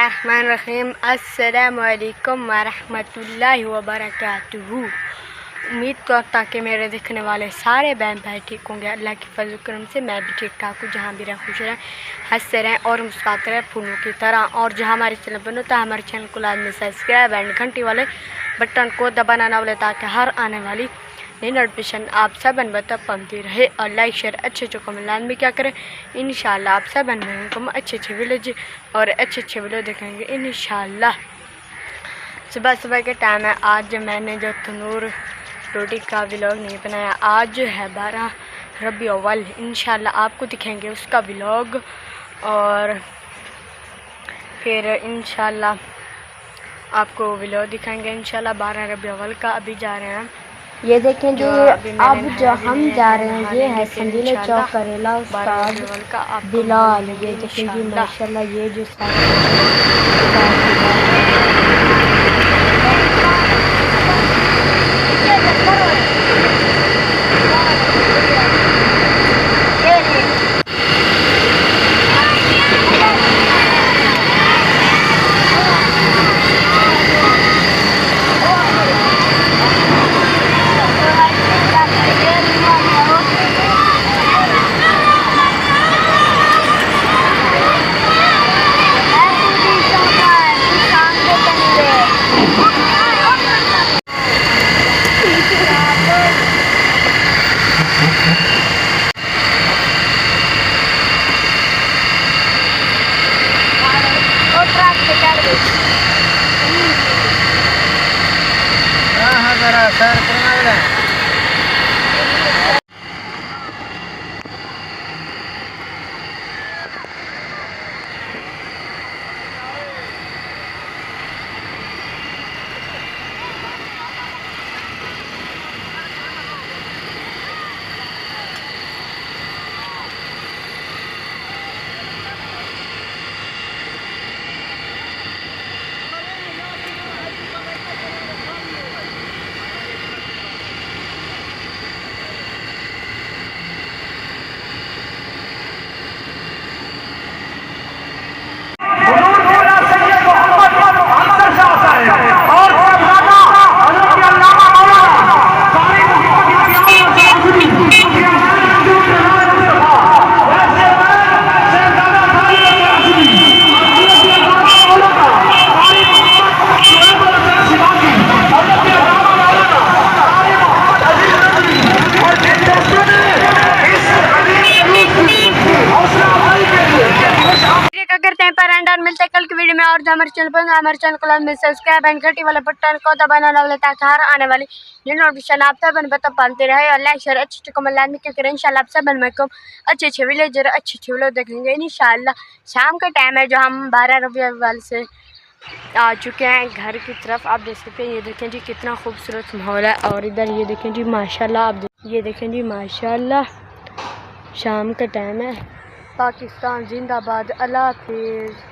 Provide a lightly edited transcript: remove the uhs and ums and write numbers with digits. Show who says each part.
Speaker 1: बिस्मिल्लाहिर्रहमानिर्रहीम। अस्सलामुअलैकुम वरहमतुल्लाहि वबरकातुहू। उम्मीद करता कि मेरे देखने वाले सारे बहन भाई ठीक होंगे। अल्लाह की फजल करम से मैं भी ठीक ठाक हूँ। जहाँ भी रहें खुश रहें, हंसते रहें और मुस्कुराते रहें फूलों की तरह। और जहाँ हमारे चैनल पर होता है हमारे चैनल को लाजमी सब्सक्राइब एंड घंटी वाले बटन को दबाना ना भूलें ताकि हर आने वाली नई नोटिफिकेशन आप सब बता पाती रहे। और लाइक शेयर अच्छे कमेंट लाजमी क्या करें। इंशाल्लाह आप सब को अच्छे वीडियो और अच्छे वीडियो देखेंगे इंशाल्लाह। सुबह सुबह के टाइम है। आज मैंने जो तंदूर रोटी का व्लॉग नहीं बनाया। आज है 12 रबी अव्वल। इंशाल्लाह आपको दिखेंगे उसका व्लॉग और फिर इंशाल्लाह आपको व्लॉग दिखाएंगे इंशाल्लाह 12 रबी अव्वल का। अभी जा रहे हैं हम,
Speaker 2: ये देखें जी। अब जो हम जा रहे हैं ये है संजीला चौक करेला उस्ताद बिलाल। ये देखें जी माशाल्लाह ये जो
Speaker 3: सर करना
Speaker 1: मिलते कल की वीडियो में। और जो हमारे चैनल को लाजमी सब्सक्राइब एंड घंटी वाले बटन को दबाना ना भूलें ताकि हर आने वाली न्यू नोटिफिकेशन आप सब बता पाते रहे। और लाइक शेयर अच्छे कमेंट लाजमी क्या करें। इंशाल्लाह आप सब को अच्छे विलेजर अच्छे व्लॉग देखेंगे इंशाल्लाह। शाम का टाइम है जो हम 12 रबी अव्वल से आ चुके हैं घर की तरफ। आप देख सकते हैं ये देखें जी कितना खूबसूरत माहौल है। और इधर ये देखें जी माशाल्लाह आप ये देखें जी माशाल्लाह शाम का टाइम है। पाकिस्तान जिंदाबाद। अल्लाह हाफिज़।